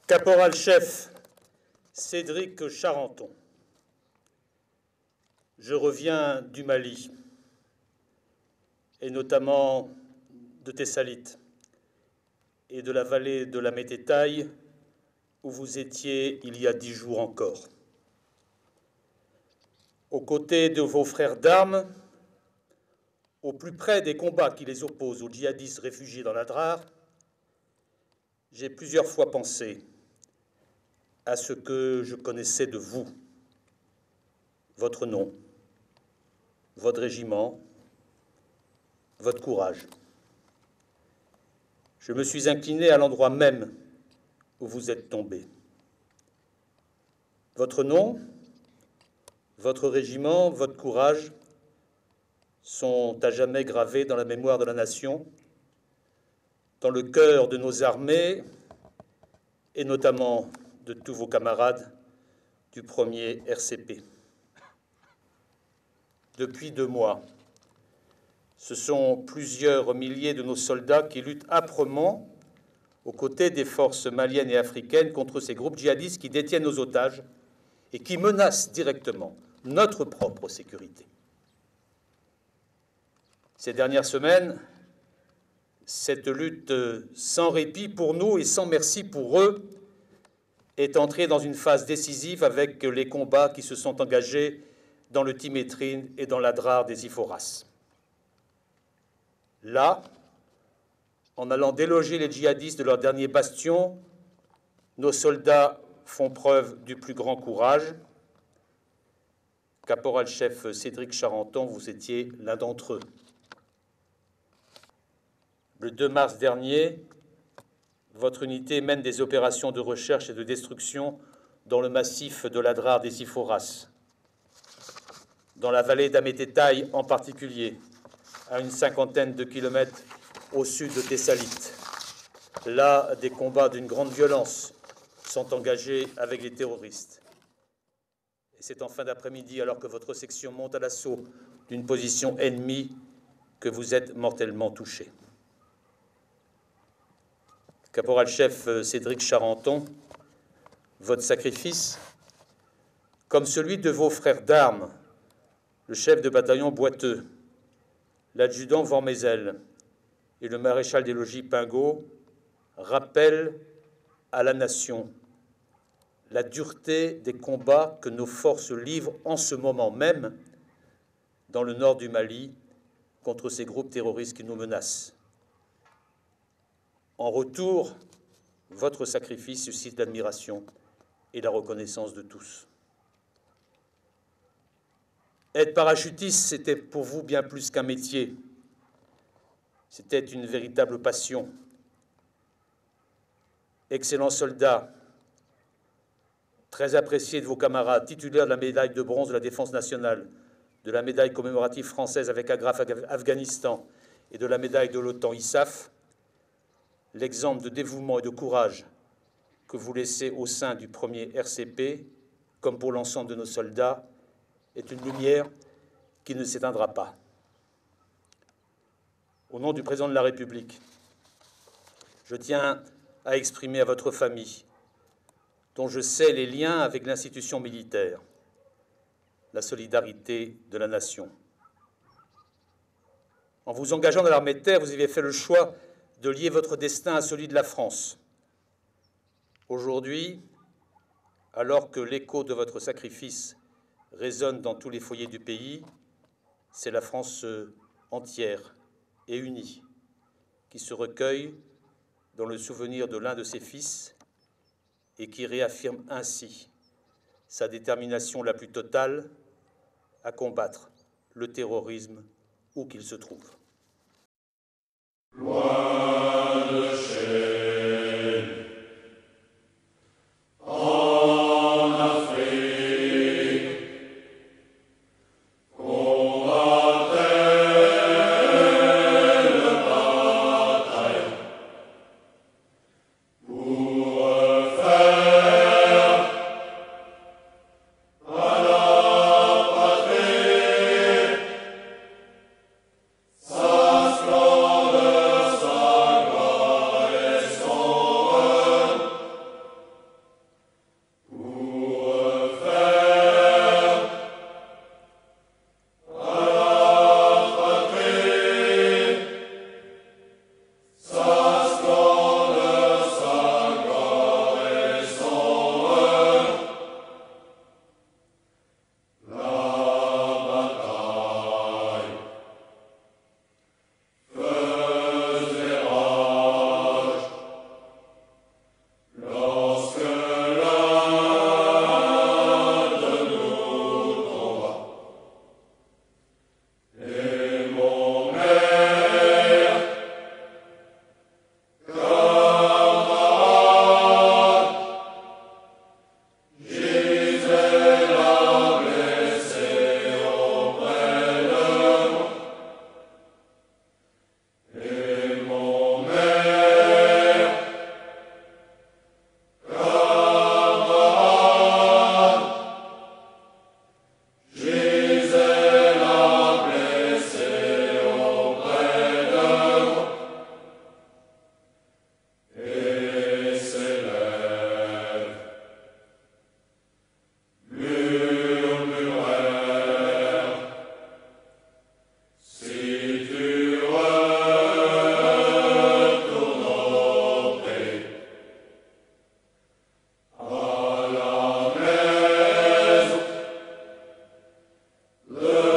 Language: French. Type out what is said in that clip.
Caporal-chef Cédric Charenton, je reviens du Mali, et notamment de Tessalit et de la vallée de la Mététaille, où vous étiez il y a 10 jours encore. Aux côtés de vos frères d'armes, au plus près des combats qui les opposent aux djihadistes réfugiés dans l'Adrar, j'ai plusieurs fois pensé à ce que je connaissais de vous, votre nom, votre régiment, votre courage. Je me suis incliné à l'endroit même où vous êtes tombés. Votre nom, votre régiment, votre courage sont à jamais gravés dans la mémoire de la nation, dans le cœur de nos armées et notamment de tous vos camarades du 1er RCP. Depuis 2 mois, ce sont plusieurs milliers de nos soldats qui luttent âprement aux côtés des forces maliennes et africaines contre ces groupes djihadistes qui détiennent nos otages et qui menacent directement notre propre sécurité. Ces dernières semaines, cette lutte sans répit pour nous et sans merci pour eux est entrée dans une phase décisive avec les combats qui se sont engagés dans le Timétrine et dans l'Adrar des Iforas. Là, en allant déloger les djihadistes de leur dernier bastion, nos soldats font preuve du plus grand courage. Caporal-chef Cédric Charenton, vous étiez l'un d'entre eux. Le 2 mars dernier, votre unité mène des opérations de recherche et de destruction dans le massif de l'Adrar des Iforas, dans la vallée d'Amététaï en particulier, à une 50aine de kilomètres au sud de Tessalit. Là, des combats d'une grande violence sont engagés avec les terroristes. Et c'est en fin d'après-midi, alors que votre section monte à l'assaut d'une position ennemie, que vous êtes mortellement touché. Caporal-chef Cédric Charenton, votre sacrifice, comme celui de vos frères d'armes, le chef de bataillon Boiteux, l'adjudant Vormézel et le maréchal des logis Pingot, rappelle à la nation la dureté des combats que nos forces livrent en ce moment même dans le nord du Mali contre ces groupes terroristes qui nous menacent. En retour, votre sacrifice suscite l'admiration et la reconnaissance de tous. Être parachutiste, c'était pour vous bien plus qu'un métier. C'était une véritable passion. Excellent soldat, très apprécié de vos camarades, titulaire de la médaille de bronze de la Défense nationale, de la médaille commémorative française avec Agraf Afghanistan et de la médaille de l'OTAN ISAF, l'exemple de dévouement et de courage que vous laissez au sein du 1er RCP, comme pour l'ensemble de nos soldats, est une lumière qui ne s'éteindra pas. Au nom du président de la République, je tiens à exprimer à votre famille, dont je sais les liens avec l'institution militaire, la solidarité de la nation. En vous engageant dans l'armée de terre, vous avez fait le choix de lier votre destin à celui de la France. Aujourd'hui, alors que l'écho de votre sacrifice résonne dans tous les foyers du pays, c'est la France entière et unie qui se recueille dans le souvenir de l'un de ses fils et qui réaffirme ainsi sa détermination la plus totale à combattre le terrorisme où qu'il se trouve. Loin de chez sa splendeur, sa Le